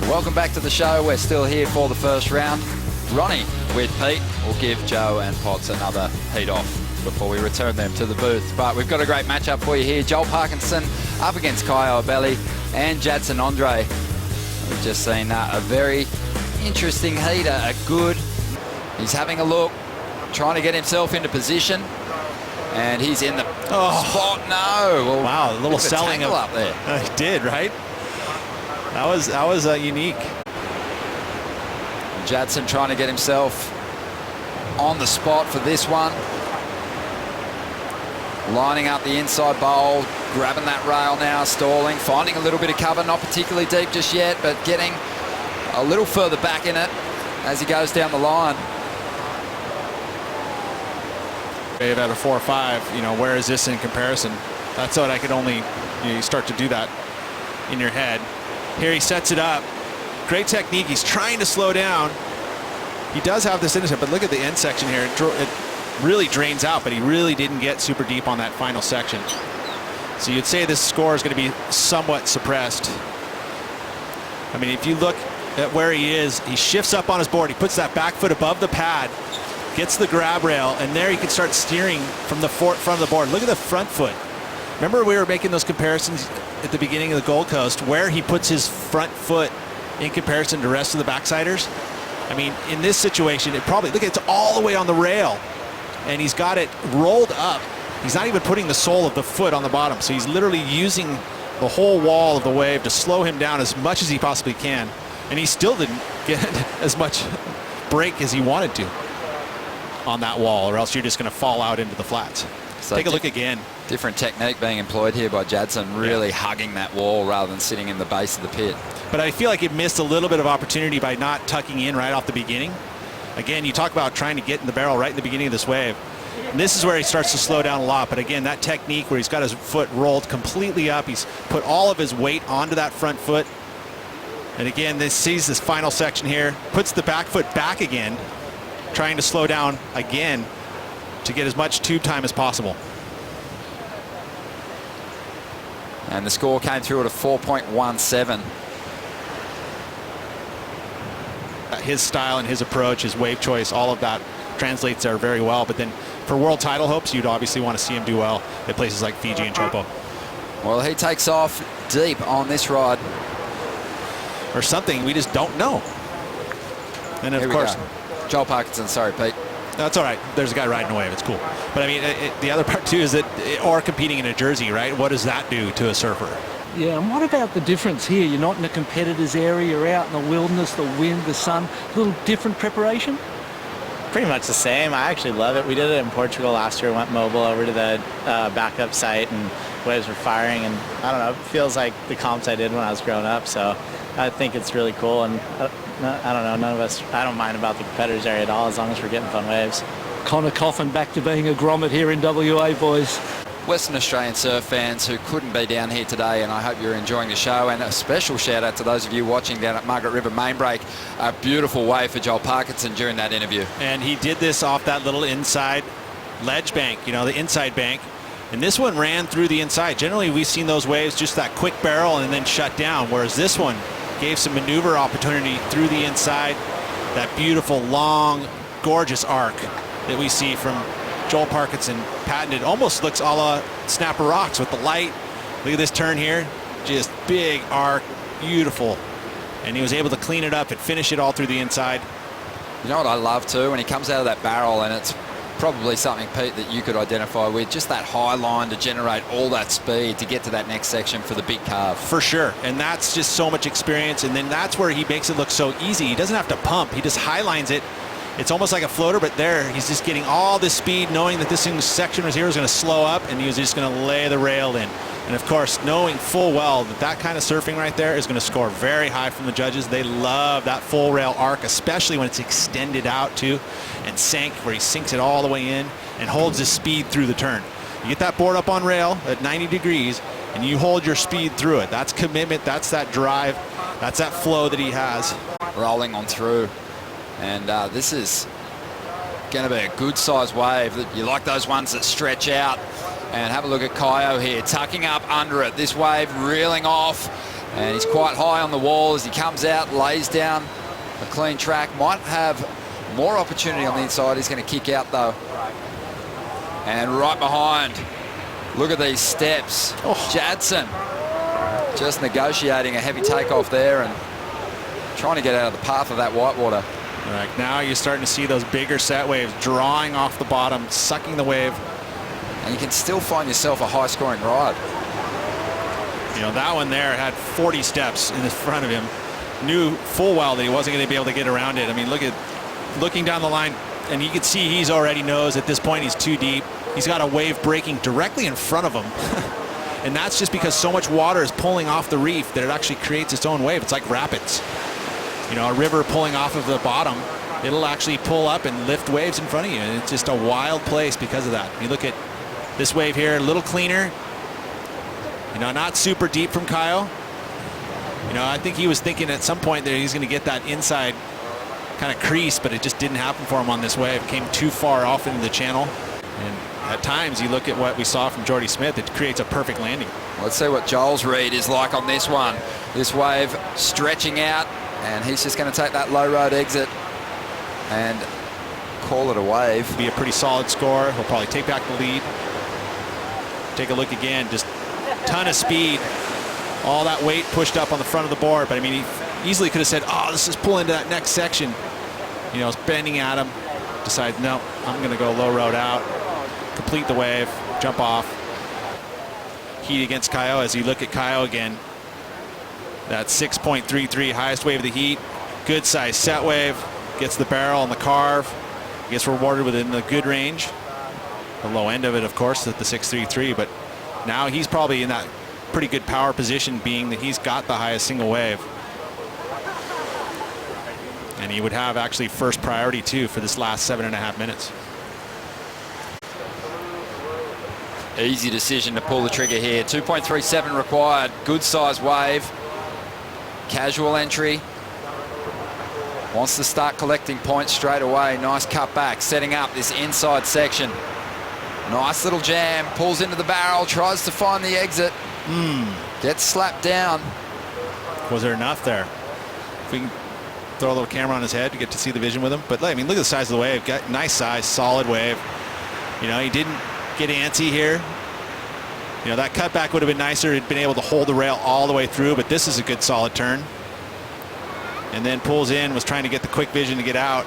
Welcome back to the show. We're still here for the first round. Ronnie with Pete will give Joe and Potts another heat off before we return them to the booth. But we've got a great matchup for you here. Joel Parkinson up against Caio, Ibelli and Jadson Andre. We've just seen a very interesting heater, he's having a look, trying to get himself into position, and he's in the spot. No. Well, wow, a little selling up there. He did, right? That was unique. Jadson trying to get himself on the spot for this one. Lining up the inside bowl, grabbing that rail now, stalling, finding a little bit of cover, not particularly deep just yet, but getting a little further back in it as he goes down the line. Wave out of 4 or 5, where is this in comparison? That's what I could only, you start to do that in your head. Here he sets it up. Great technique. He's trying to slow down. He does have this intercept, but look at the end section here. It really drains out, but he really didn't get super deep on that final section. So you'd say this score is going to be somewhat suppressed. I mean, if you look at where he is, he shifts up on his board. He puts that back foot above the pad, gets the grab rail, and there he can start steering from the front of the board. Look at the front foot. Remember we were making those comparisons at the beginning of the Gold Coast where he puts his front foot in comparison to the rest of the backsiders? I mean, in this situation, it's all the way on the rail, and he's got it rolled up. He's not even putting the sole of the foot on the bottom, so he's literally using the whole wall of the wave to slow him down as much as he possibly can, and he still didn't get as much break as he wanted to on that wall, or else you're just going to fall out into the flats. So take a look again. Different technique being employed here by Jadson, really hugging that wall rather than sitting in the base of the pit. But I feel like he missed a little bit of opportunity by not tucking in right off the beginning. Again, you talk about trying to get in the barrel right in the beginning of this wave. And this is where he starts to slow down a lot. But again, that technique where he's got his foot rolled completely up, he's put all of his weight onto that front foot. And again, sees this final section here, puts the back foot back again, trying to slow down again to get as much tube time as possible. And the score came through at a 4.17. His style and his approach, his wave choice, all of that translates there very well. But then for world title hopes, you'd obviously want to see him do well at places like Fiji and Chopo. Well, he takes off deep on this ride. Or something, we just don't know. And of course, Joel Parkinson, sorry, Pete. That's all right. There's a guy riding a wave. It's cool. But I mean, the other part too is that, or competing in a jersey, right? What does that do to a surfer? Yeah, and what about the difference here? You're not in a competitor's area. You're out in the wilderness, the wind, the sun. A little different preparation? Pretty much the same. I actually love it. We did it in Portugal last year. Went mobile over to the backup site, and waves were firing. And I don't know, it feels like the comps I did when I was growing up. So I think it's really cool. And I don't know, none of us, I don't mind about the competitors area at all as long as we're getting fun waves. Connor Coffin back to being a grommet here in WA, boys. Western Australian surf fans who couldn't be down here today, and I hope you're enjoying the show. And a special shout out to those of you watching down at Margaret River Main Break. A beautiful wave for Joel Parkinson during that interview. And he did this off that little inside ledge bank, the inside bank. And this one ran through the inside. Generally, we've seen those waves just that quick barrel and then shut down, whereas this one gave some maneuver opportunity through the inside. That beautiful, long, gorgeous arc that we see from Joel Parkinson, patented. Almost looks a la Snapper Rocks with the light. Look at this turn here. Just big arc, beautiful. And he was able to clean it up and finish it all through the inside. You know what I love too? When he comes out of that barrel, and it's probably something, Pete, that you could identify with, just that high line to generate all that speed to get to that next section for the big carve. For sure, and that's just so much experience, and then that's where he makes it look so easy. He doesn't have to pump, he just high lines it. It's almost like a floater, but there, he's just getting all this speed, knowing that this section right here was going to slow up, and he was just going to lay the rail in. And of course, knowing full well that that kind of surfing right there is going to score very high from the judges. They love that full rail arc, especially when it's extended out too, and sank, where he sinks it all the way in and holds his speed through the turn. You get that board up on rail at 90 degrees, and you hold your speed through it. That's commitment, that's that drive, that's that flow that he has. Rolling on through. And this is going to be a good size wave. You like those ones that stretch out. And have a look at Caio here, tucking up under it. This wave reeling off. And he's quite high on the wall as he comes out, lays down a clean track. Might have more opportunity on the inside. He's going to kick out though. And right behind, look at these steps. Jadson just negotiating a heavy takeoff there and trying to get out of the path of that whitewater. Right, now you're starting to see those bigger set waves drawing off the bottom, sucking the wave. And you can still find yourself a high-scoring ride. You know, that one there had 40 steps in the front of him. Knew full well that he wasn't going to be able to get around it. I mean, looking down the line, and you can see he's already knows at this point he's too deep. He's got a wave breaking directly in front of him. And that's just because so much water is pulling off the reef that it actually creates its own wave. It's like rapids. You know, a river pulling off of the bottom, it'll actually pull up and lift waves in front of you. And it's just a wild place because of that. You look at this wave here, a little cleaner. You know, not super deep from Caio. You know, I think he was thinking at some point that he's going to get that inside kind of crease, but it just didn't happen for him on this wave. It came too far off into the channel. And at times, you look at what we saw from Jordy Smith, it creates a perfect landing. Let's see what Joel's read is like on this one. This wave stretching out, and he's just going to take that low road exit and call it a wave. Be a pretty solid score. He'll probably take back the lead. Take a look again, just ton of speed. All that weight pushed up on the front of the board, but I mean, he easily could have said, oh, let's just pull into that next section. You know, it's bending at him. Decides, no, I'm going to go low road out, complete the wave, jump off. Heat against Caio as you look at Caio again. That 6.33 highest wave of the heat. Good size set wave. Gets the barrel and the carve. Gets rewarded within the good range. The low end of it, of course, at the 6.33, but now he's probably in that pretty good power position, being that he's got the highest single wave. And he would have actually first priority too for this last 7.5 minutes. Easy decision to pull the trigger here. 2.37 required. Good size wave. Casual entry. Wants to start collecting points straight away. Nice cut back, setting up this inside section. Nice little jam. Pulls into the barrel, tries to find the exit. Gets slapped down. Was there enough there? If we can throw a little camera on his head to get to see the vision with him. But I mean, look at the size of the wave. Got nice size, solid wave. You know, he didn't get antsy here. You know, that cutback would have been nicer. He'd been able to hold the rail all the way through, but this is a good solid turn. And then pulls in, was trying to get the quick vision to get out.